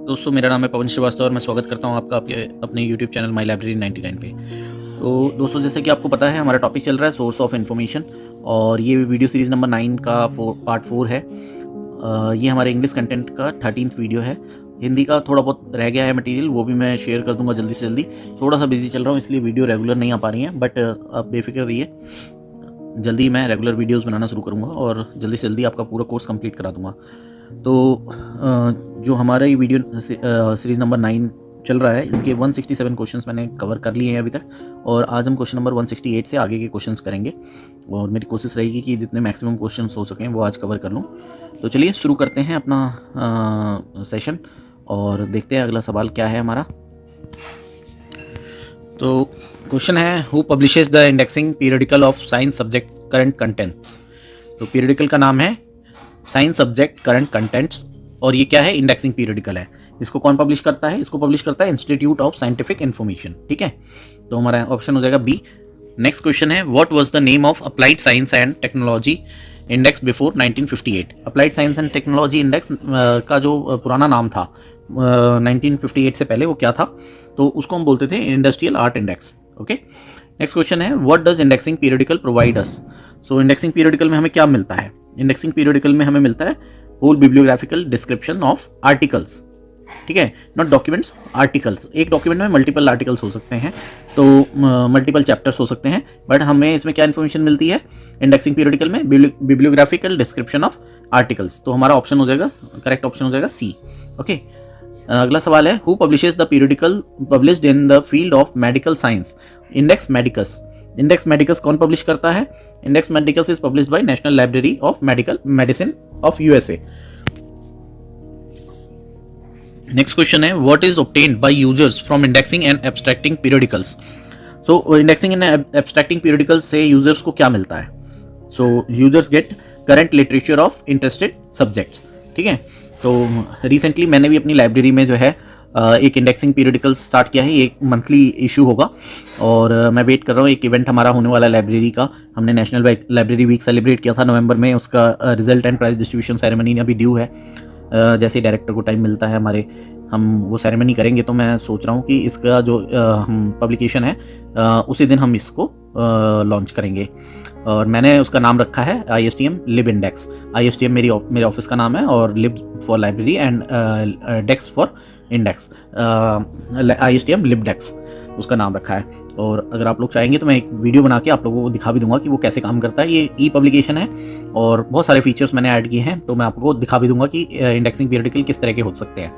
दोस्तों, मेरा नाम है पवन श्रीवास्तव और मैं स्वागत करता हूं आपका अपने YouTube चैनल माई लाइब्रेरी 99 पे। तो दोस्तों, जैसे कि आपको पता है, हमारा टॉपिक चल रहा है सोर्स ऑफ इन्फॉर्मेशन और ये वीडियो सीरीज़ नंबर 9 का पार्ट 4 है। ये हमारे इंग्लिश कंटेंट का 13th वीडियो है। हिंदी का थोड़ा बहुत रह गया है मटेरियल, वो भी मैं शेयर कर दूंगा जल्दी से जल्दी। थोड़ा सा बिजी चल रहा हूँ, इसलिए वीडियो रेगुलर नहीं आ पा रही है, बट आप बेफिक्र रहिए, जल्दी मैं रेगुलर वीडियोस बनाना शुरू करूँगा और जल्दी से जल्दी आपका पूरा कोर्स कंप्लीट करा दूँगा। तो जो हमारा ये वीडियो सीरीज़ नंबर 9 चल रहा है, इसके 167 क्वेश्चंस मैंने कवर कर लिए हैं अभी तक, और आज हम क्वेश्चन नंबर 168 से आगे के क्वेश्चंस करेंगे और मेरी कोशिश रहेगी कि जितने मैक्सिमम क्वेश्चंस हो सकें वो आज कवर कर लूँ। तो चलिए शुरू करते हैं अपना सेशन और देखते हैं अगला सवाल क्या है हमारा। तो क्वेश्चन है, who publishes the indexing periodical of science subject current contents. तो पीरियडिकल का नाम है साइंस सब्जेक्ट करंट कंटेंट्स और ये क्या है, इंडेक्सिंग पीरियडिकल है। इसको कौन पब्लिश करता है? इसको पब्लिश करता है इंस्टीट्यूट ऑफ साइंटिफिक इन्फॉर्मेशन। ठीक है, तो हमारा ऑप्शन हो जाएगा बी। नेक्स्ट क्वेश्चन है, what was the name of applied science and technology index before 1958। Applied science and technology index का जो पुराना नाम था 1958 से पहले, वो क्या था? तो उसको हम बोलते थे industrial art index. Okay, next question है, what does indexing periodical provide us. So indexing periodical में हमें क्या मिलता है? इंडेक्सिंग पीरियडिकल में हमें मिलता है whole bibliographical description of articles. ठीक है, नॉट डॉक्यूमेंट्स, आर्टिकल्स। एक डॉक्यूमेंट में मल्टीपल आर्टिकल्स हो सकते हैं, तो मल्टीपल चैप्टर्स हो सकते हैं, बट हमें इसमें क्या इन्फॉर्मेशन मिलती है इंडेक्सिंग पीरियडिकल में? बिब्लियोग्राफिकल डिस्क्रिप्शन ऑफ आर्टिकल्स। तो हमारा ऑप्शन हो जाएगा, करेक्ट ऑप्शन हो जाएगा सी। ओके, अगला सवाल है, who publishes the periodical published in the field of medical science Index Medicus. Index Medicus कौन पब्लिश करता है? Index Medicus is published by national library of medical medicine of USA. Next question है, what is obtained by users from indexing and abstracting periodicals. So indexing and abstracting periodicals से users को क्या मिलता है? So users get current literature of interested subjects. ठीक है, तो recently मैंने भी अपनी लाइब्रेरी में जो है एक इंडेक्सिंग पीरियडिकल स्टार्ट किया है। एक मंथली इशू होगा और मैं वेट कर रहा हूँ, एक इवेंट हमारा होने वाला है लाइब्रेरी का। हमने नेशनल लाइब्रेरी वीक सेलिब्रेट किया था नवंबर में, उसका result and prize distribution ceremony अभी ड्यू है। जैसे डायरेक्टर को टाइम मिलता है हमारे, हम वो सेरेमनी करेंगे। तो मैं सोच रहा हूँ कि इसका जो हम पब्लिकेशन है उसी दिन हम इसको लॉन्च करेंगे और मैंने उसका नाम रखा है ISTM लिब इंडेक्स। ISTM मेरे ऑफिस का नाम है और lib for library and dex for index, ISTM lib dex उसका नाम रखा है। और अगर आप लोग चाहेंगे तो मैं एक वीडियो बना के आप लोगों को दिखा भी दूंगा कि वो कैसे काम करता है। ये ई पब्लिकेशन है और बहुत सारे फीचर्स मैंने ऐड किए हैं, तो मैं आपको दिखा भी दूंगा कि इंडेक्सिंग पीरियडिकल किस तरह के हो सकते हैं।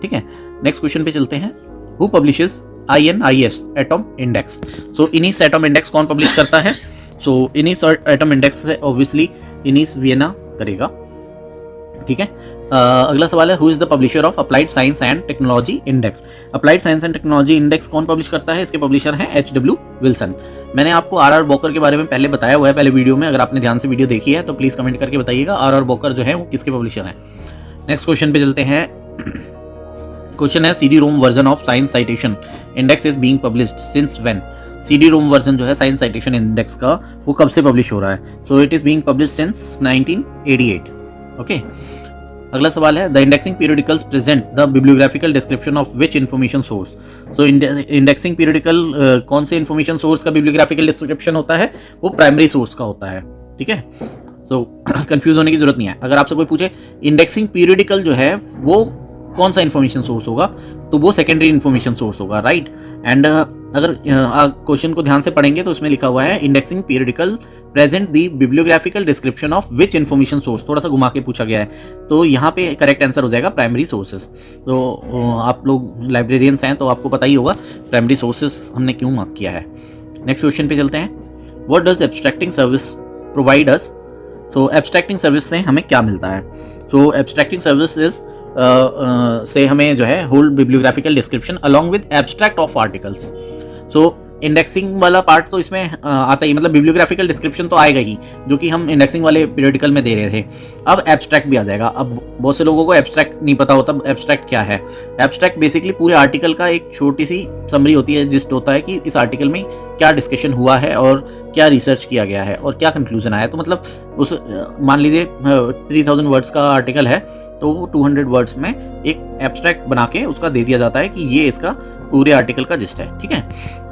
ठीक है, नेक्स्ट क्वेश्चन पे चलते हैं, who publishes INIS atom index. So INIS atom index कौन पब्लिश करता है? सो इनिस एटॉम इंडेक्स है ऑब्वियसली इनिस वियना करेगा। ठीक है, अगला सवाल है, who is the publisher of applied science and technology index. Applied science and technology index कौन पब्लिश करता है? इसके पब्लिशर हैं HW विल्सन। मैंने आपको RR बॉकर के बारे में पहले बताया हुआ है पहले वीडियो में, अगर आपने ध्यान से वीडियो देखी है तो प्लीज कमेंट करके बताइएगा RR बॉकर जो है वो किसके पब्लिशर हैं। नेक्स्ट क्वेश्चन पे चलते हैं। क्वेश्चन है, CD-ROM version of science citation index is being published since when. CD-ROM version जो है साइंस साइटेशन इंडेक्स का, वो कब से पब्लिश हो रहा है? So it is being published since 1988। Okay, अगला सवाल है, the indexing periodicals present the bibliographical description of which information source. So indexing periodical कौन से इन्फॉर्मेशन सोर्स का बिब्लियोग्राफिकल डिस्क्रिप्शन होता है? वो प्राइमरी सोर्स का होता है। ठीक है, तो कंफ्यूज होने की जरूरत नहीं है। अगर आपसे कोई पूछे इंडेक्सिंग पीरियडिकल जो है वो कौन सा इन्फॉर्मेशन सोर्स होगा, तो वो सेकेंडरी इन्फॉर्मेशन सोर्स होगा, राइट। एंड अगर क्वेश्चन को ध्यान से पढ़ेंगे तो उसमें लिखा हुआ है indexing periodical present the bibliographical description of which information source. थोड़ा सा घुमा के पूछा गया है, तो यहाँ पे करेक्ट आंसर हो जाएगा प्राइमरी सोर्सेस। तो आप लोग लाइब्रेरियंस हैं तो आपको पता ही होगा प्राइमरी सोर्सेस हमने क्यों मार्क किया है। नेक्स्ट क्वेश्चन पे चलते हैं, what does abstracting service provide us. So abstracting service से हमें क्या मिलता है? सो एब्स्ट्रैक्टिंग सर्विसेज से हमें जो है whole bibliographical description along with abstract of articles. So indexing वाला पार्ट तो इसमें आता ही, मतलब बिब्लियोग्राफिकल डिस्क्रिप्शन तो आएगा ही, जो कि हम इंडेक्सिंग वाले पीरियडिकल में दे रहे थे। अब एब्स्ट्रैक्ट भी आ जाएगा। अब बहुत से लोगों को एब्स्ट्रैक्ट नहीं पता होता, एब्स्ट्रैक्ट क्या है। एब्स्ट्रैक्ट बेसिकली पूरे आर्टिकल का एक छोटी सी समरी होती है, जिस्ट होता है कि इस आर्टिकल में क्या डिस्कशन हुआ है और क्या रिसर्च किया गया है और क्या कंक्लूजन आया। तो मतलब उस मान लीजिए 3000 वर्ड्स का आर्टिकल है तो 200 वर्ड्स में एक एब्स्ट्रैक्ट बना के उसका दे दिया जाता है कि ये इसका पूरे आर्टिकल का जिस्ट है, ठीक है।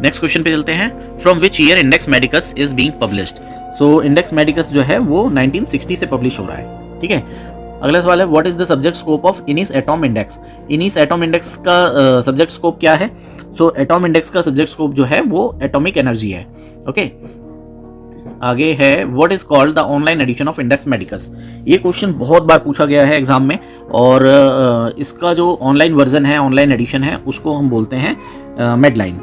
नेक्स्ट क्वेश्चन पे चलते हैं, from which year Index Medicus is being published. So Index Medicus जो है वो 1960 से पब्लिश हो रहा है, ठीक है। अगला सवाल है, what is the subject scope of INIS atom index. INIS atom index का सब्जेक्ट स्कोप क्या है। सो एटॉम इंडेक्स का सब्जेक्ट स्कोप जो है वो एटॉमिक एनर्जी है, ओके। आगे है, what is called the online edition of Index Medicus. ये क्वेश्चन बहुत बार पूछा गया है एग्जाम में, और इसका जो ऑनलाइन वर्जन है, ऑनलाइन एडिशन है, उसको हम बोलते हैं मेडलाइन।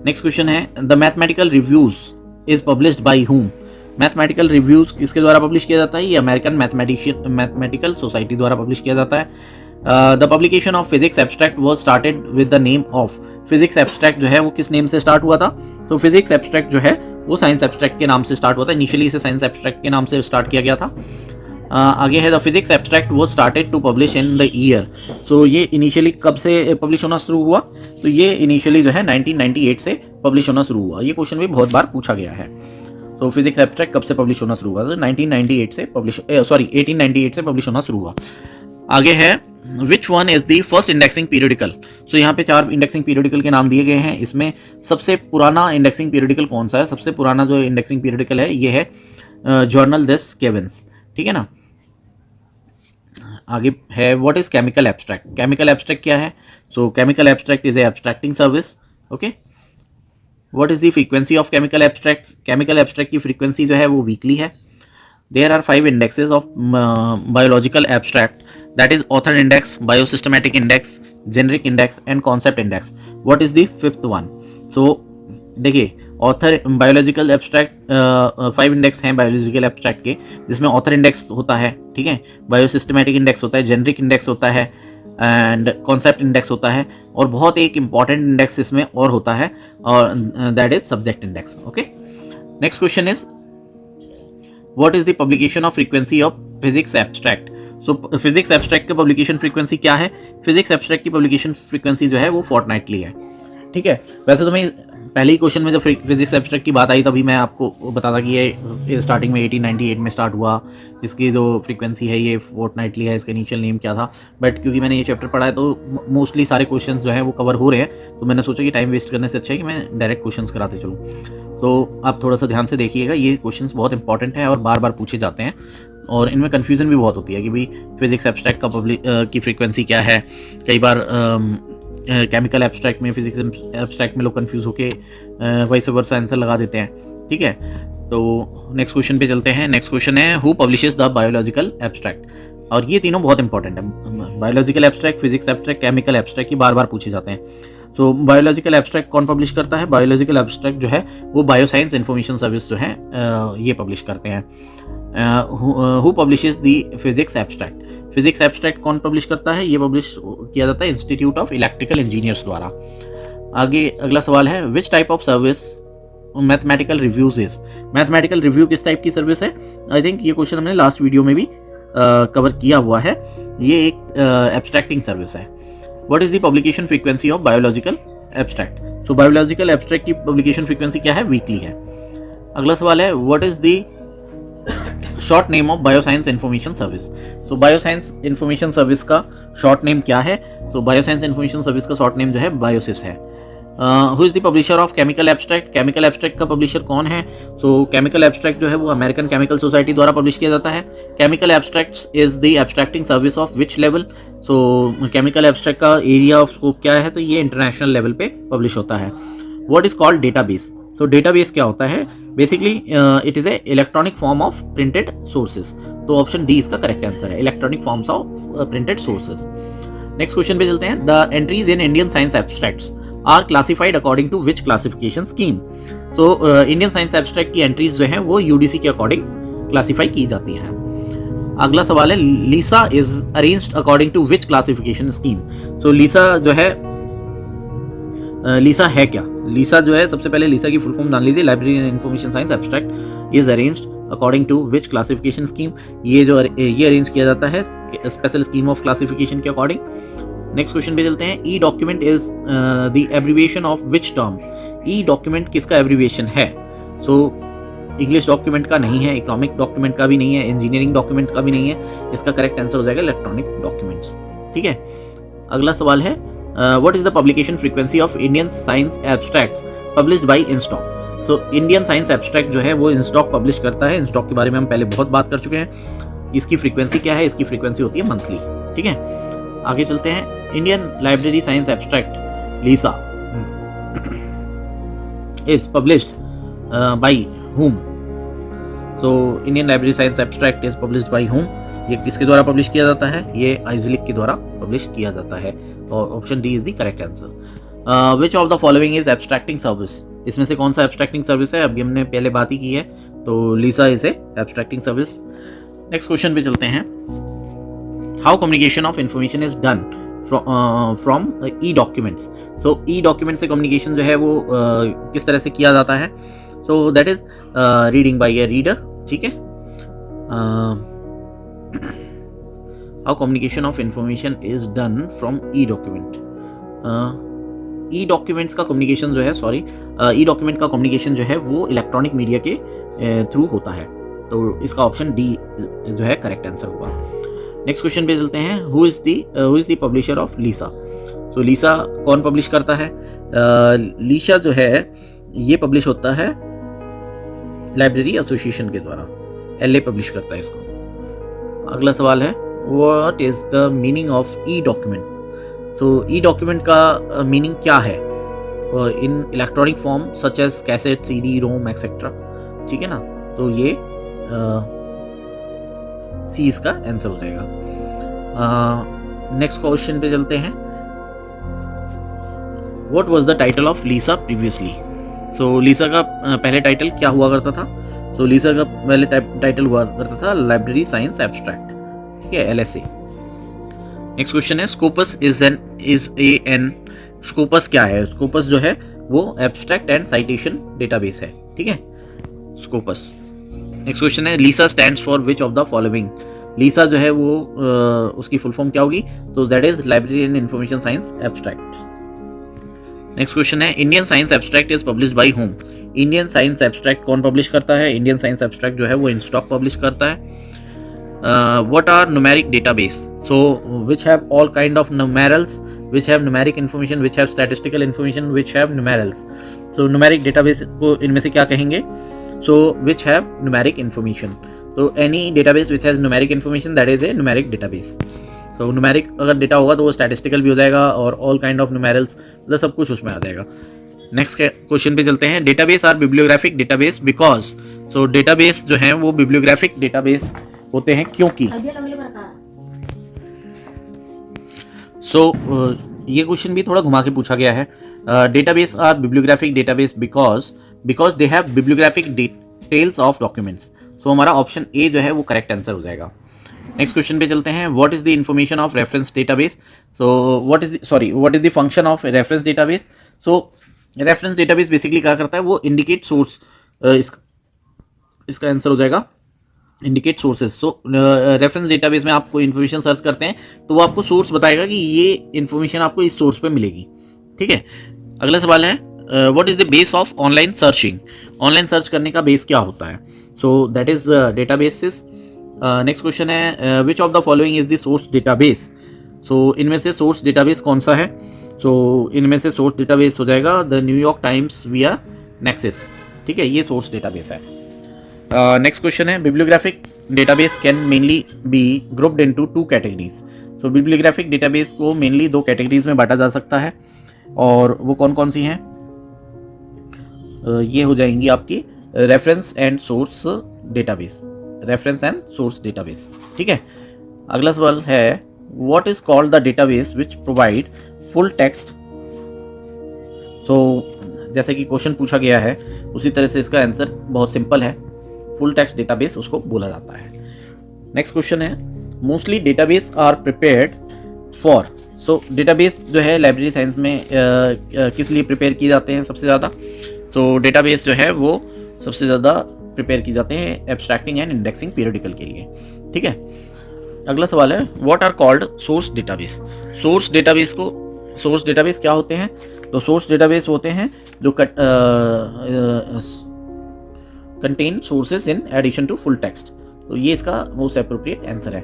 नेक्स्ट क्वेश्चन है, the mathematical reviews is published by whom. Mathematical reviews किसके द्वारा पब्लिश किया जाता है। ये अमेरिकन मैथमेटिकल सोसाइटी द्वारा पब्लिश किया जाता है। The publication of physics abstract was started with the name of. Physics abstract जो है वो किस नेम से स्टार्ट हुआ था। तो फिजिक्स एब्स्ट्रैक्ट जो है वो साइंस एब्स्ट्रैक्ट के नाम से स्टार्ट हुआ था। इनिशियली इसे साइंस एब्स्ट्रैक्ट के नाम से स्टार्ट किया गया था। आगे है, the physics abstract was started to publish in the year. So ये इनिशियली कब से पब्लिश होना शुरू हुआ। तो ये इनिशियली जो है 1998 से पब्लिश होना शुरू हुआ। ये क्वेश्चन भी बहुत बार पूछा गया है। तो फिजिक्स एब्स्ट्रैक्ट कब से पब्लिश होना शुरू हुआ। तो 1898 से पब्लिश होना शुरू हुआ। आगे है, which one is the first indexing periodical. So यहाँ पे 4 इंडेक्सिंग पीरियडिकल के नाम दिए गए हैं। इसमें सबसे पुराना इंडेक्सिंग पीरियडिकल कौन सा है। सबसे पुराना जो इंडेक्सिंग पीरियडिकल है ये है जर्नल देस केवेंस, ठीक है ना। आगे है, what is chemical abstract. Chemical abstract क्या है। So chemical abstract is a abstracting service, okay. What is the frequency of chemical abstract. Chemical abstract की फ्रीक्वेंसी जो है वो वीकली है। There are 5 indexes of biological abstract, that is author index, biosystematic index, generic index and concept index. What is the 5th one. So देखिए, author biological abstract 5 index हैं biological abstract के, जिसमें author index होता है, ठीक है, biosystematic index होता है, जेनरिक इंडेक्स होता है एंड कॉन्सेप्ट इंडेक्स होता है, और बहुत एक इंपॉर्टेंट इंडेक्स इसमें और होता है, और that is subject index, okay. Next question is, what is the publication of frequency of physics abstract. So physics abstract की पब्लिकेशन फ्रीक्वेंसी क्या है। फिजिक्स एब्स्ट्रैक्ट की पब्लिकेशन फ्रीक्वेंसी जो है वो फोर्टनाइटली है, ठीक है। वैसे तो मैं पहले ही क्वेश्चन में जब फिजिक्स एब्स्ट्रैक्ट की बात आई तभी मैं आपको बताता कि ये स्टार्टिंग में 1898 में स्टार्ट हुआ। इसकी जो फ्रीक्वेंसी है ये फोर्टनाइटली है। इसका इनिशियल नेम क्या था, बट क्योंकि मैंने ये चैप्टर पढ़ा है तो मोस्टली सारे क्वेश्चंस जो है वो कवर हो रहे हैं, तो मैंने सोचा कि टाइम वेस्ट करने से अच्छा है कि मैं डायरेक्ट क्वेश्चंस कराते चलूँ। तो आप थोड़ा सा ध्यान से देखिएगा, ये क्वेश्चंस बहुत इंपॉर्टेंट है और बार बार पूछे जाते हैं, और इनमें कन्फ्यूज़न भी बहुत होती है कि भाई फिजिक्स एब्स्ट्रैक्ट की फ्रीक्वेंसी क्या है। कई बार केमिकल एब्स्ट्रैक्ट में, फिजिक्स एब्स्ट्रैक्ट में लोग कंफ्यूज होके वैस वर्सा आंसर लगा देते हैं, ठीक है। तो नेक्स्ट क्वेश्चन पे चलते हैं। नेक्स्ट क्वेश्चन है, who publishes the biological abstract. और ये तीनों बहुत इंपॉर्टेंट है, biological abstract, physics abstract, chemical abstract, ये बार बार पूछे जाते हैं। तो बायोलॉजिकल एब्स्ट्रैक्ट कौन पब्लिश करता है। बायोलॉजिकल एब्स्ट्रैक्ट जो है वो बायोसाइंस इन्फॉर्मेशन सर्विस जो है ये पब्लिश करते हैं। Who publishes the physics abstract. Physics abstract कौन पब्लिश करता है। ये पब्लिश किया जाता है इंस्टीट्यूट ऑफ इलेक्ट्रिकल इंजीनियर्स द्वारा। आगे अगला सवाल है, विच type of service mathematical reviews is. Mathematical review किस टाइप की सर्विस है। आई थिंक ये क्वेश्चन हमने लास्ट वीडियो में भी कवर किया हुआ है। ये एक एब्स्ट्रैक्टिंग सर्विस है। What is the publication frequency of biological abstract. तो बायोलॉजिकल एब्स्ट्रैक्ट की पब्लिकेशन फ्रीक्वेंसी क्या है, वीकली है। अगला सवाल है, what is the short name of bioscience information service. तो बायोसाइंस इन्फॉर्मेशन सर्विस का शॉर्ट नेम क्या है। तो बायोसाइंस इन्फॉर्मेशन सर्विस का शॉर्ट नेम जो है बायोसिस है। Who is the publisher of chemical abstract. Chemical abstract का पब्लिशर कौन है। तो केमिकल एब्स्ट्रैक्ट जो है वो अमेरिकन केमिकल सोसाइटी द्वारा पब्लिश किया जाता है। Chemical abstracts is the abstracting service of which level. So chemical abstract का एरिया ऑफ स्कोप क्या है, तो ये इंटरनेशनल लेवल पे पब्लिश होता है। What is called database. तो डेटाबेस क्या होता है, basically it is a electronic form of printed sources. तो ऑप्शन डी इसका करेक्ट आंसर है, electronic forms of printed sources. Next question पे चलते हैं, the entries in Indian science abstracts are classified according to which classification scheme. तो Indian science abstract की entries जो है वो यूडीसी के अकॉर्डिंग क्लासिफाई की जाती हैं। अगला सवाल है, LISA is arranged according to which classification scheme. So LISA जो है, लीसा है क्या। लीसा जो है, सबसे पहले लीसा की फुल फॉर्म जान लीजिए, library and information science abstract is arranged according to which classification scheme. ये अरेंज किया जाता है स्पेशल स्कीम ऑफ क्लासिफिकेशन के अकॉर्डिंग। नेक्स्ट क्वेश्चन पे चलते हैं, e document is the abbreviation of which term. E document किसका एब्रीविएशन है। सो इंग्लिश डॉक्यूमेंट का नहीं है, इकोनॉमिक डॉक्यूमेंट का भी नहीं है, इंजीनियरिंग डॉक्यूमेंट का भी नहीं है। इसका करेक्ट आंसर हो जाएगा इलेक्ट्रॉनिक डॉक्यूमेंट्स। ठीक है, अगला सवाल है what is the publication frequency of Indian science abstracts published by INSDOC. So Indian science abstract जो है वो इंस्टॉक पब्लिश करता है। इंस्टॉक के बारे में हम पहले बहुत बात कर चुके हैं। इसकी फ्रीक्वेंसी क्या है? इसकी फ्रीक्वेंसी होती है मंथली। ठीक है, आगे चलते हैं। Indian library science abstract LISA is published by whom? So Indian Library Science Abstract is published by whom? ये किसके द्वारा पब्लिश किया जाता है? ये आइजलिक के द्वारा पब्लिश किया जाता है और option D is the correct answer. Which of the following is abstracting service? इसमें से कौन सा एब्स्ट्रैक्टिंग सर्विस है? अभी हमने पहले बात ही की है, तो LISA is a abstracting service. Next question पे चलते हैं। How communication of information is done from e documents? So e document से कम्युनिकेशन जो है वो किस तरह से किया जाता है? So that is reading by a reader. ठीक है, how communication of information is done from e-document? e-documents का कम्युनिकेशन जो है e-document का कम्युनिकेशन जो है वो इलेक्ट्रॉनिक मीडिया के थ्रू होता है, तो इसका ऑप्शन डी जो है करेक्ट आंसर होगा। नेक्स्ट क्वेश्चन पे चलते हैं। Who is the publisher of LISA? तो लीसा कौन पब्लिश करता है? लीसा जो है ये पब्लिश होता है लाइब्रेरी एसोसिएशन के द्वारा, एलए पब्लिश करता है इसको। अगला सवाल है what is the meaning of e document? So e document का मीनिंग क्या है in electronic form such as cassette, CD, ROM etcetera? ठीक है ना, तो ये सी इसका आंसर हो जाएगा। नेक्स्ट क्वेश्चन पे चलते हैं। What was the title of LISA previously? So LISA का पहले टाइटल क्या हुआ करता था? सो लीसा का पहले टाइटल हुआ करता था लाइब्रेरी साइंस एब्स्ट्रैक्ट। ठीक है, LSA। नेक्स्ट क्वेश्चन है स्कोपस स्कोपस क्या है? स्कोपस जो है वो एब्स्ट्रैक्ट एंड साइटेशन डेटाबेस है। ठीक है, स्कोपस। नेक्स्ट क्वेश्चन है LISA stands for which of the following? LISA जो है वो उसकी फुल फॉर्म क्या होगी? तो that is library and information science abstract. Next question है Indian science abstract is published by whom? Indian science abstract कौन पब्लिश करता है? इंडियन साइंस एब्स्ट्रैक्ट जो है वो इंस्टॉक पब्लिश करता है। What are numeric database? So which have all kind of numerals, which have numeric information, which have statistical information, which have numerals. So numeric database को इनमें से क्या कहेंगे? So which have numeric information. तो any database which has numeric information that is a numeric database. तो numeric अगर data होगा तो वो स्टैटिस्टिकल भी हो जाएगा और ऑल काइंड ऑफ न्यूमेरल्स, मतलब सब कुछ उसमें आ जाएगा। नेक्स्ट क्वेश्चन पे चलते हैं। Database are bibliographic database because? So database जो है वो बिब्लियोग्राफिक डेटाबेस होते हैं क्योंकि। ये क्वेश्चन भी थोड़ा घुमा के पूछा गया है। Database are bibliographic database because they have bibliographic details of documents. So हमारा ऑप्शन ए जो है वो करेक्ट आंसर हो जाएगा। नेक्स्ट क्वेश्चन पे चलते हैं। What is the information of reference database? So what is the function of reference database? So reference database basically क्या करता है? वो इंडिकेट सोर्स, इसका आंसर हो जाएगा इंडिकेट सोर्सेज। सो रेफरेंस डेटाबेस में आपको इन्फॉर्मेशन सर्च करते हैं तो वो आपको सोर्स बताएगा कि ये इन्फॉर्मेशन आपको इस सोर्स पे मिलेगी। ठीक है, अगला सवाल है what is the base of online searching? Online search करने का बेस क्या होता है? So that is databases. Next question है which of the following is the source database? So इनमें से सोर्स डेटाबेस कौन सा है? सो इनमें से सोर्स डेटाबेस हो जाएगा द न्यूयॉर्क टाइम्स विया नेक्सिस। ठीक है, ये सोर्स डेटाबेस है। नेक्स्ट क्वेश्चन है bibliographic database can mainly be grouped into 2 categories. So bibliographic database को मेनली 2 कैटेगरीज में बांटा जा सकता है और वो कौन कौन सी हैं? ये हो जाएंगी आपकी reference and source database, reference and source database. ठीक है, अगला सवाल है what is called the database which provide full text? So जैसे कि क्वेश्चन पूछा गया है उसी तरह से इसका आंसर बहुत सिंपल है, फुल टेक्स्ट डेटाबेस उसको बोला जाता है। Next question is mostly database are prepared for. So database जो है लाइब्रेरी साइंस में किस लिए प्रिपेयर किए जाते हैं सबसे ज़्यादा? तो डेटाबेस जो है वो सबसे ज़्यादा प्रिपेयर किए जाते हैं एब्स्ट्रैक्टिंग एंड इंडेक्सिंग पीरियडिकल के लिए। ठीक है, अगला सवाल है what are called source database? Source database क्या होते हैं? तो सोर्स डेटाबेस होते हैं जो contain sources in addition to full text. तो ये इसका मोस्ट अप्रोप्रिएट आंसर है।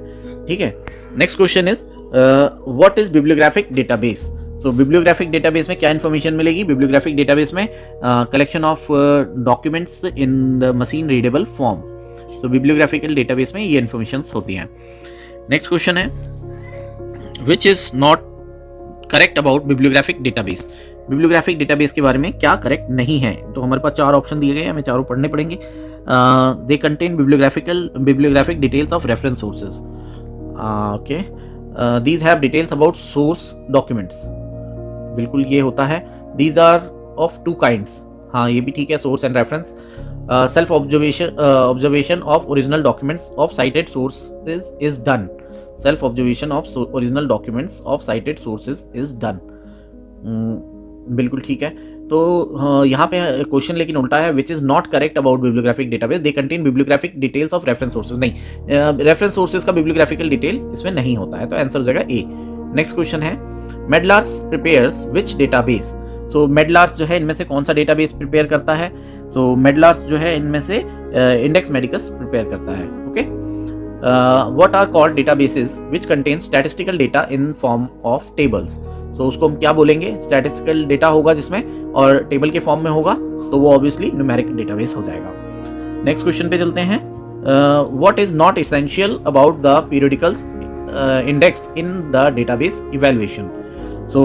ठीक है, next question is what is bibliographic database. तो बिब्लियोग्राफिक डेटाबेस में क्या इन्फॉर्मेशन मिलेगी? बिब्लियोग्राफिक डेटाबेस में collection of documents in the machine readable form. तो बिब्लियोग्राफिकल डेटाबेस में ये इन्फॉर्मेशन होती हैं। नेक्स्ट क्वेश्चन है which is not correct about bibliographic database. Bibliographic database के बारे में क्या करेक्ट नहीं है? तो हमारे पास 4 ऑप्शन दिए गए हैं, हमें चारों पढ़ने पड़ेंगे। They contain bibliographic details of reference sources. Okay, these have details about source documents. बिल्कुल ये होता है। These are of 2 kinds. हाँ, ये भी ठीक है, source and reference. Self observation of original documents of cited sources is done. Self observation of original documents of cited sources is done. बिल्कुल ठीक है। तो यहाँ पे क्वेश्चन लेकिन उल्टा है, which is not correct about bibliographic database. They contain bibliographic details of reference sources. नहीं, रेफरेंस सोर्सेज का बिब्लियोग्राफिकल डिटेल इसमें नहीं होता है, तो आंसर हो जाएगा ए। नेक्स्ट क्वेश्चन है मेडलार्स प्रिपेयर्स विच डेटाबेस। सो मेडलार्स जो है इनमें से कौन सा डेटाबेस प्रिपेयर करता है? सो मेडलार्स जो है इनमें से इंडेक्स मेडिकस प्रिपेयर करता है। Okay, what are called databases which contain statistical data in form of tables. तो उसको हम क्या बोलेंगे? स्टैटिस्टिकल डेटा होगा जिसमें, और टेबल के फॉर्म में होगा, तो वो ऑब्वियसली न्यूमेरिक डेटाबेस हो जाएगा। नेक्स्ट क्वेश्चन पे चलते हैं। What is not essential about the periodicals indexed in the database evaluation. So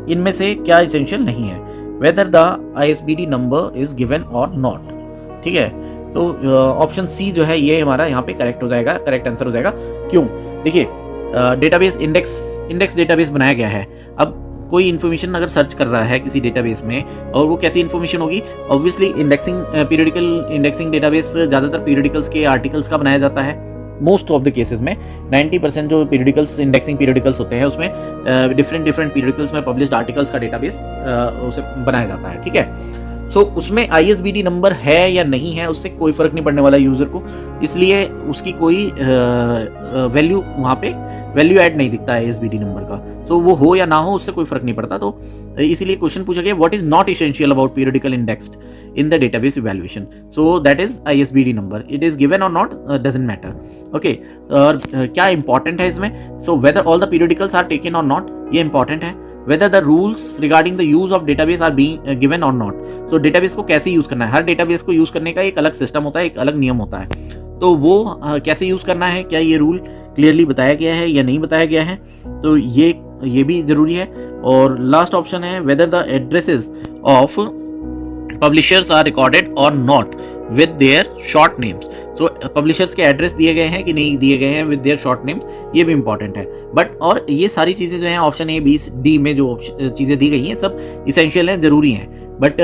इनमें से क्या एसेंशियल नहीं है? Whether the ISBN number is given और नॉट। ठीक है, तो ऑप्शन सी जो है ये हमारा यहाँ पे करेक्ट हो जाएगा, करेक्ट आंसर हो जाएगा। क्यों? देखिए, डेटाबेस इंडेक्स डेटाबेस बनाया गया है। अब कोई इन्फॉर्मेशन अगर सर्च कर रहा है किसी डेटाबेस में, और वो कैसी इन्फॉर्मेशन होगी? ऑब्वियसली पीरियडिकल इंडेक्सिंग डेटाबेस ज़्यादातर पीरियडिकल्स के आर्टिकल्स का बनाया जाता है। मोस्ट ऑफ द केसेस में 90% जो पीरियडिकल्स इंडेक्सिंग पीरियडिकल्स होते हैं उसमें डिफरेंट पीरियडिकल्स में पब्लिश्ड आर्टिकल्स का डेटाबेस उसे बनाया जाता है। ठीक है, सो उसमें ISBN नंबर है या नहीं है उससे कोई फर्क नहीं पड़ने वाला यूजर को, इसलिए उसकी कोई वैल्यू वहाँ पे वैल्यू ऐड नहीं दिखता है ISBN नंबर का। सो वो हो या ना हो उससे कोई फर्क नहीं पड़ता। तो इसीलिए क्वेश्चन पूछा गया what is not essential about periodical indexed in the database evaluation. So that is ISBN number. It is given और नॉट डजंट मैटर। ओके, और क्या इंपॉर्टेंट है इसमें? So whether all the periodicals are taken और not, ये important है। whether the rules regarding the use of database are being given or not। so database को कैसे यूज करना है? हर database को यूज करने का एक अलग सिस्टम होता है, एक अलग नियम होता है, तो वो कैसे यूज करना है, क्या ये रूल क्लियरली बताया गया है या नहीं बताया गया है? तो ये भी जरूरी है। और लास्ट ऑप्शन है whether the addresses of publishers are recorded or not with their short names। तो पब्लिशर्स के एड्रेस दिए गए हैं कि नहीं दिए गए हैं विद देयर शॉर्ट नेम्स, ये भी इंपॉर्टेंट है। बट और ये सारी चीज़ें जो हैं ऑप्शन A, B, D में जो चीज़ें दी गई हैं सब इसेंशियल हैं, ज़रूरी हैं। बट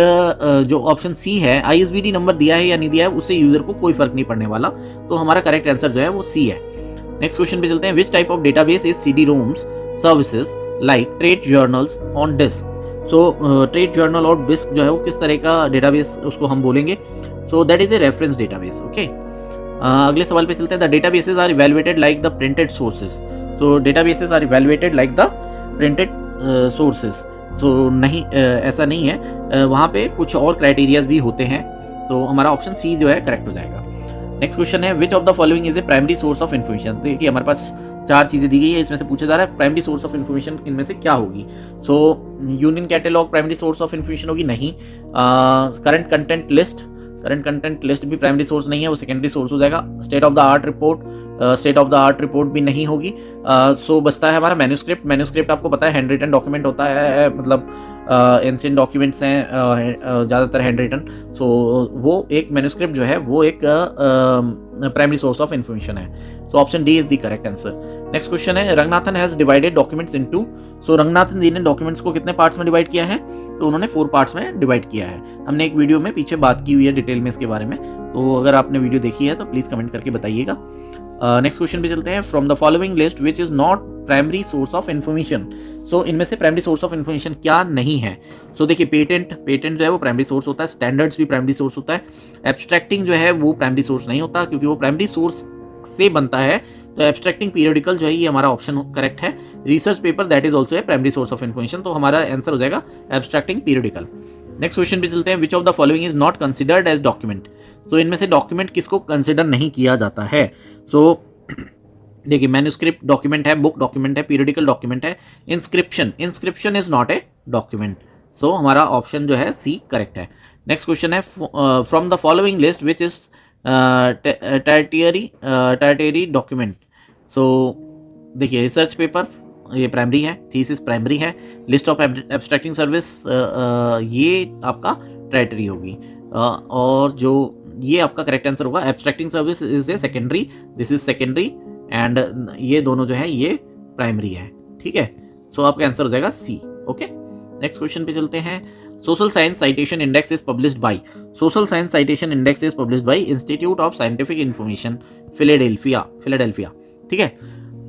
जो ऑप्शन C है ISBN नंबर दिया है या नहीं दिया है उससे यूज़र को कोई फर्क नहीं पड़ने वाला, तो हमारा करेक्ट आंसर जो है वो C है। नेक्स्ट क्वेश्चन पे चलते हैं। Which type of database is CD-ROMs services like trade journals on disc. So trade journal और डिस्क जो है वो किस तरह का डेटाबेस उसको हम बोलेंगे? So that is a reference database. Okay, अगले सवाल पे चलते हैं। The databases are evaluated like the printed sources. So databases are evaluated like the printed sources. So नहीं, ऐसा नहीं है, वहाँ पे कुछ और क्राइटेरियाज भी होते हैं। तो हमारा ऑप्शन सी जो है करेक्ट हो जाएगा। नेक्स्ट क्वेश्चन है which of the following is a primary source of information. तो देखिए हमारे पास 4 चीज़ें दी गई है, इसमें से पूछा जा रहा है प्राइमरी सोर्स ऑफ इन्फॉर्मेशन इनमें से क्या होगी। सो union catalogue primary source of information होगी? नहीं। करंट कंटेंट लिस्ट भी प्राइमरी सोर्स नहीं है, वो सेकेंडरी सोर्स हो जाएगा। State of the art report भी नहीं होगी। सो बचता है हमारा मैन्यूस्क्रिप्ट आपको पता है हैंड रिटन डॉक्यूमेंट होता है, मतलब एंशिएंट डॉक्यूमेंट्स हैं ज़्यादातर हैंड रिटन। सो वो एक मैन्यूस्क्रिप्ट जो है वो एक प्राइमरी सोर्स ऑफ इन्फॉर्मेशन है। So option D is the correct answer. Next question है Ranganathan has divided documents into. So Ranganathan ji ने डॉक्यूमेंट्स को कितने पार्ट्स में डिवाइड किया है? तो उन्होंने 4 पार्ट्स में डिवाइड किया है। हमने एक वीडियो में पीछे बात की हुई है डिटेल में इसके बारे में, तो अगर आपने वीडियो देखी है तो प्लीज कमेंट करके बताइएगा। नेक्स्ट क्वेश्चन पे चलते हैं। From the following list which is not primary source of information. So इनमें से प्राइमरी सोर्स ऑफ इन्फॉर्मेशन क्या नहीं है? सो देखिए पेटेंट जो है वो प्राइमरी सोर्स होता है, स्टैंडर्ड्स भी प्राइमरी सोर्स होता है, एब्स्ट्रैक्टिंग जो है वो प्राइमरी सोर्स नहीं होता क्योंकि वो प्राइमरी सोर्स से बनता है। तो एब्स्ट्रैक्टिंग पीरियडिकल जो है ये हमारा ऑप्शन करेक्ट है। Research paper that is also a primary source of information, तो हमारा आंसर हो जाएगा एब्स्ट्रैक्टिंग पीरियडिकल। नेक्स्ट क्वेश्चन पे चलते हैं। Which of the following is not considered as document. So इनमें से डॉक्यूमेंट किसको कंसिडर नहीं किया जाता है? सो देखिए, मैन्युस्क्रिप्ट डॉक्यूमेंट है, बुक डॉक्यूमेंट है, पीरियडिकल डॉक्यूमेंट है, inscription is not a document. So हमारा ऑप्शन जो है सी करेक्ट है। नेक्स्ट क्वेश्चन है, from the following list which is tertiary document. So देखिए, रिसर्च पेपर ये प्राइमरी है, थीसिस प्राइमरी है, लिस्ट ऑफ एब्स्ट्रैक्टिंग सर्विस ये आपका टर्टियरी होगी, और जो ये आपका करेक्ट आंसर होगा, abstracting service is a secondary, this is secondary, and ये दोनों जो है ये प्राइमरी है। ठीक है, सो आपका आंसर हो जाएगा सी। ओके, नेक्स्ट क्वेश्चन पे चलते हैं। Social science citation index is published by, social science citation index is published by institute of scientific information, Philadelphia. ठीक है,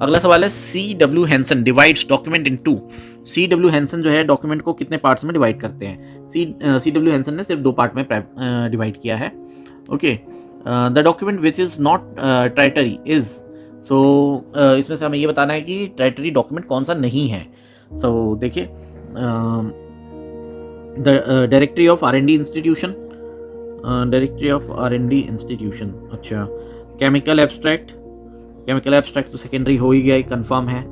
अगला सवाल है, C.W. Hanson divides document into. C.W. Hanson जो है डॉक्यूमेंट को कितने पार्ट्स में डिवाइड करते हैं? C.W. हैंसन ने सिर्फ 2 पार्ट में डिवाइड किया है। Okay, the document which is not tertiary is, so इसमें से हमें ये बताना है कि ट्राइटरी डॉक्यूमेंट कौन सा नहीं है। सो देखिए, the directory of R&D institution, directory of R&D institution, अच्छा, केमिकल एब्स्ट्रैक्ट तो सेकेंडरी हो ही गया, कंफर्म है।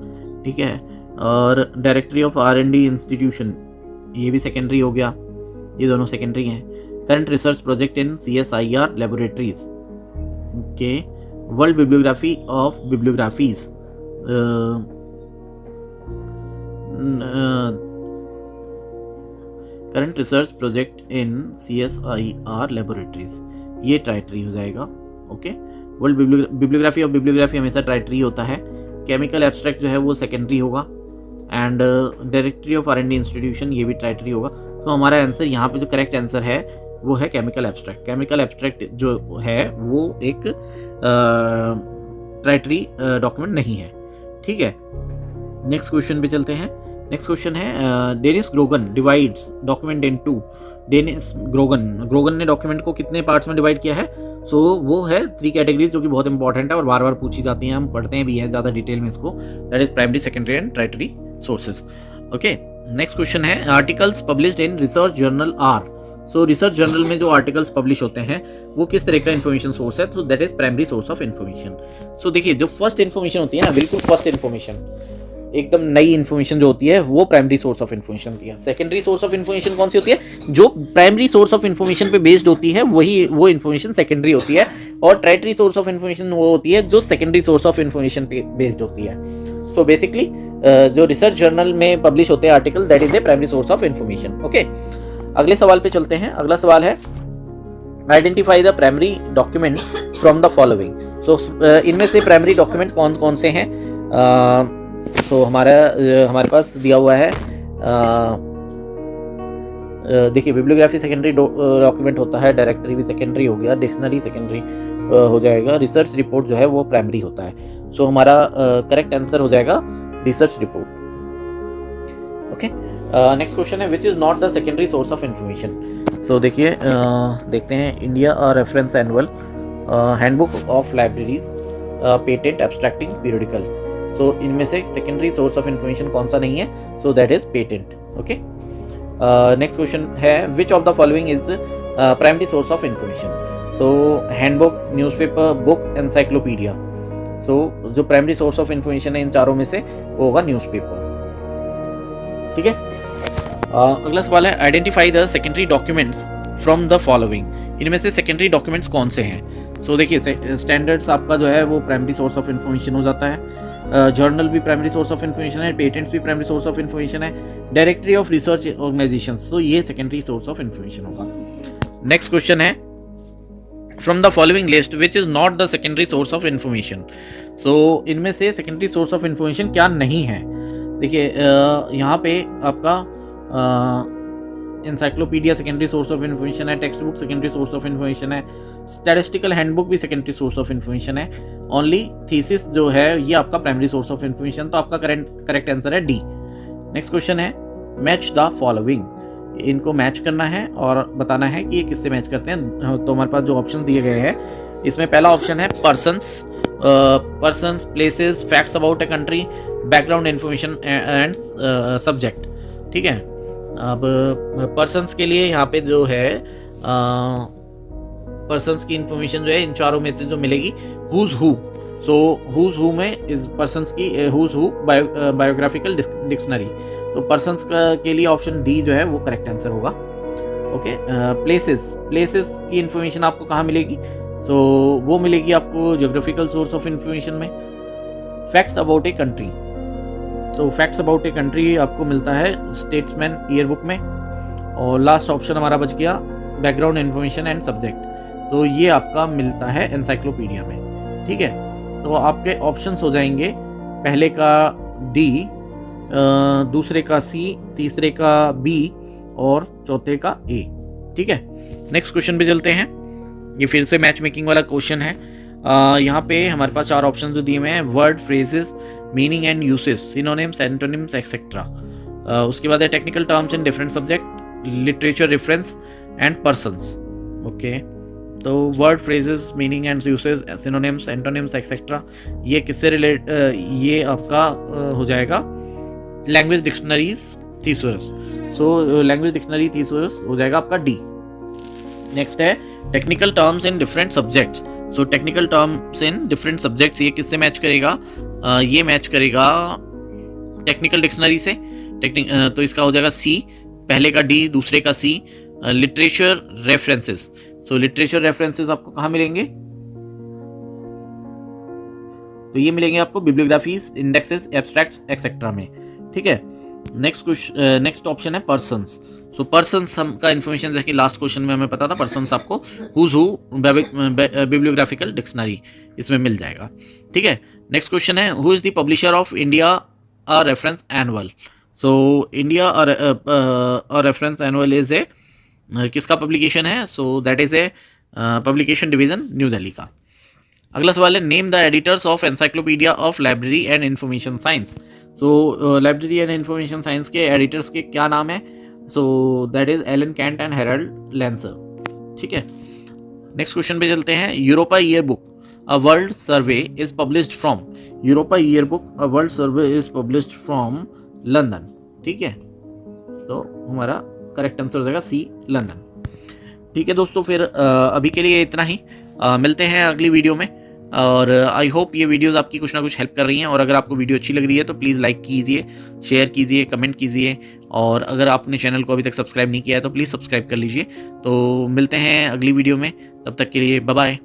ठीक है, और डायरेक्टरी ऑफ R&D इंस्टीट्यूशन ये भी सेकेंडरी हो गया, ये दोनों सेकेंडरी हैं। Current research project in CSIR laboratories, okay, world bibliography of bibliographies, current research project in CSIR laboratories, ये ट्राइटरी हो जाएगा। Okay, world bibliography of bibliography हमेशा ट्राइटरी होता है। केमिकल एब्स्ट्रैक्ट जो है वो सेकेंडरी होगा, and directory of R&D institution ये भी ट्राइटरी होगा। तो हमारा आंसर यहाँ पे जो करेक्ट आंसर है वो है केमिकल एब्स्ट्रैक्ट। केमिकल एब्स्ट्रैक्ट जो है वो एक ट्राइटरी डॉक्यूमेंट नहीं है। ठीक है, नेक्स्ट क्वेश्चन पे चलते हैं। नेक्स्ट क्वेश्चन है, Dennis Grogan divides document into. Dennis Grogan ने डॉक्यूमेंट को कितने पार्ट्स में डिवाइड किया है? सो वो है 3 कैटेगरीज, जो कि बहुत इंपॉर्टेंट है और बार बार पूछी जाती हैं, हम पढ़ते हैं भी है ज़्यादा डिटेल में इसको, that is primary, secondary and tertiary sources. Okay, next question है, articles published in research journal are. So research journal में जो आर्टिकल्स पब्लिश होते हैं वो किस तरह का इन्फॉर्मेशन सोर्स है? तो that is primary source of information. So देखिए, जो फर्स्ट इन्फॉर्मेशन होती है ना, बिल्कुल फर्स्ट इन्फॉर्मेशन, एकदम नई इन्फॉर्मेशन जो होती है वो प्राइमरी सोर्स ऑफ इन्फॉर्मेशन होती है। सेकेंडरी सोर्स ऑफ इन्फॉर्मेशन कौन सी होती है? जो प्राइमरी सोर्स ऑफ इन्फॉर्मेशन पे बेस्ड होती है वही वो इन्फॉर्मेशन सेकेंडरी होती है, और टर्टियरी सोर्स ऑफ इन्फॉर्मेशन वो होती है जो सेकेंडरी सोर्स ऑफ इन्फॉर्मेशन पे बेस्ड होती है। सो बेसिकली जो रिसर्च जर्नल में पब्लिश होते हैं article, that is a primary source of information. Okay, अगले सवाल पे चलते हैं। अगला सवाल है, identify the primary document from the following. So इनमें से प्राइमरी डॉक्यूमेंट कौन कौन से हैं? तो हमारे पास दिया हुआ है, देखिए, बिब्लियोग्राफी सेकेंडरी डॉक्यूमेंट होता है, डायरेक्टरी भी सेकेंडरी हो गया, डिक्शनरी सेकेंडरी हो जाएगा, रिसर्च रिपोर्ट जो है वो प्राइमरी होता है। सो हमारा करेक्ट आंसर हो जाएगा research report. Okay, next question है, which is not the secondary source of information. So देखिए, देखते हैं, India reference annual, handbook of libraries, patent, abstracting, periodical. So इनमें से सेकेंडरी सोर्स ऑफ इन्फॉर्मेशन कौन सा नहीं है? So that is patent. Okay, next question है, which of the following is primary source of information. So handbook, newspaper, book, encyclopedia. So जो primary source of information है इन चारों में से वो होगा न्यूज़पेपर। ठीक है, अगला सवाल है, identify the secondary documents from the following. इनमें से सेकेंडरी डॉक्यूमेंट्स कौन से हैं? सो देखिए, स्टैंडर्ड्स आपका जो है वो प्राइमरी सोर्स ऑफ इन्फॉर्मेशन हो जाता है, जर्नल भी प्राइमरी सोर्स ऑफ इन्फॉर्मेशन है, पेटेंट्स भी प्राइमरी सोर्स ऑफ इन्फॉर्मेशन है, directory of research organization, so ये सेकेंडरी सोर्स ऑफ इन्फॉर्मेशन होगा। नेक्स्ट क्वेश्चन है, from the following list which is not the secondary source of information. So इनमें से secondary source of information क्या नहीं है? देखिए, यहाँ पे आपका encyclopedia secondary source of information है, text book secondary source of information है, स्टैटिस्टिकल हैंडबुक भी सेकेंडरी सोर्स ऑफ इन्फॉर्मेशन है, ओनली थीसिस जो है ये आपका प्राइमरी सोर्स ऑफ इन्फॉर्मेशन। तो आपका करेक्ट आंसर है डी। नेक्स्ट क्वेश्चन है, मैच द फॉलोइंग। इनको मैच करना है और बताना है कि ये किससे मैच करते हैं। तो हमारे पास जो ऑप्शन दिए गए हैं, इसमें पहला ऑप्शन है persons, places, facts about a country, background information and subject. ठीक है, अब पर्सन्स के लिए यहाँ पे जो है पर्सन्स की इंफॉर्मेशन जो है इन चारों में से जो मिलेगी, who's who. So who's who में इस पर्सन्स की हुज हु बायोग्राफिकल डिक्शनरी, तो पर्सन्स के लिए ऑप्शन डी जो है वो करेक्ट आंसर होगा। ओके, प्लेसेस की इंफॉर्मेशन आपको कहाँ मिलेगी? सो वो मिलेगी आपको ज्योग्राफिकल सोर्स ऑफ इंफॉर्मेशन में। फैक्ट्स अबाउट ए कंट्री, तो फैक्ट्स अबाउट ए कंट्री आपको मिलता है स्टेट्समैन ईयरबुक में। और लास्ट ऑप्शन हमारा बच गया बैकग्राउंड इन्फॉर्मेशन एंड सब्जेक्ट, तो ये आपका मिलता है एनसाइक्लोपीडिया में। ठीक है, तो आपके ऑप्शंस हो जाएंगे पहले का डी, दूसरे का सी, तीसरे का बी और चौथे का ए। ठीक है, नेक्स्ट क्वेश्चन पे चलते हैं। ये फिर से मैच मेकिंग वाला क्वेश्चन है। यहाँ पे हमारे पास 4 ऑप्शन जो दिए हुए हैं, word, phrases, meaning and usage, synonyms, antonyms et cetera. उसके बाद है technical terms in different subject, literature reference and persons. Okay, तो word, phrases, meaning and usage, synonyms, antonyms et cetera, ये किससे रिलेट, ये आपका हो जाएगा language dictionaries thesaurus. So language dictionary thesaurus हो जाएगा आपका डी। नेक्स्ट है technical terms in different subjects. So technical terms in different subjects, ये किससे मैच करेगा? ये मैच करेगा टेक्निकल डिक्शनरी से। तो इसका हो जाएगा सी, पहले का डी, दूसरे का सी। लिटरेचर रेफरेंसेस, सो लिटरेचर रेफरेंसेस आपको कहाँ मिलेंगे? तो ये मिलेंगे आपको बिब्लियोग्राफीज, इंडेक्सेस, एब्स्ट्रैक्ट्स एक्सेट्रा में। ठीक है, नेक्स्ट ऑप्शन है पर्सन्स। सो पर्सन्स हम का इन्फॉर्मेशन जैसे कि लास्ट क्वेश्चन में हमें पता था, पर्सन्स आपको हुज हु बिब्लियोग्राफिकल डिक्शनरी इसमें मिल जाएगा। ठीक है, नेक्स्ट क्वेश्चन है who is the publisher of India a reference annual. So India a reference annual is a किसका पब्लिकेशन है? So that is a publication division New Delhi का। अगला सवाल है name the editors of encyclopedia of library and information science. So library and information science के editors के क्या नाम है? So that is Allen Kent and Harold Lancer. ठीक है, नेक्स्ट क्वेश्चन पे चलते हैं। Europa year book a world survey is published from, Europa year book a world survey is published from London. ठीक है, तो हमारा करेक्ट आंसर हो जाएगा सी, लंदन। ठीक है दोस्तों, फिर अभी के लिए इतना ही। मिलते हैं अगली वीडियो में, और आई होप ये वीडियोस आपकी कुछ ना कुछ हेल्प कर रही हैं। और अगर आपको वीडियो अच्छी लग रही है तो प्लीज़ लाइक कीजिए, शेयर कीजिए, कमेंट कीजिए, और अगर आपने चैनल को अभी तक सब्सक्राइब नहीं किया है तो प्लीज़ सब्सक्राइब कर लीजिए। तो मिलते हैं अगली वीडियो में, तब तक के लिए बाय बाय।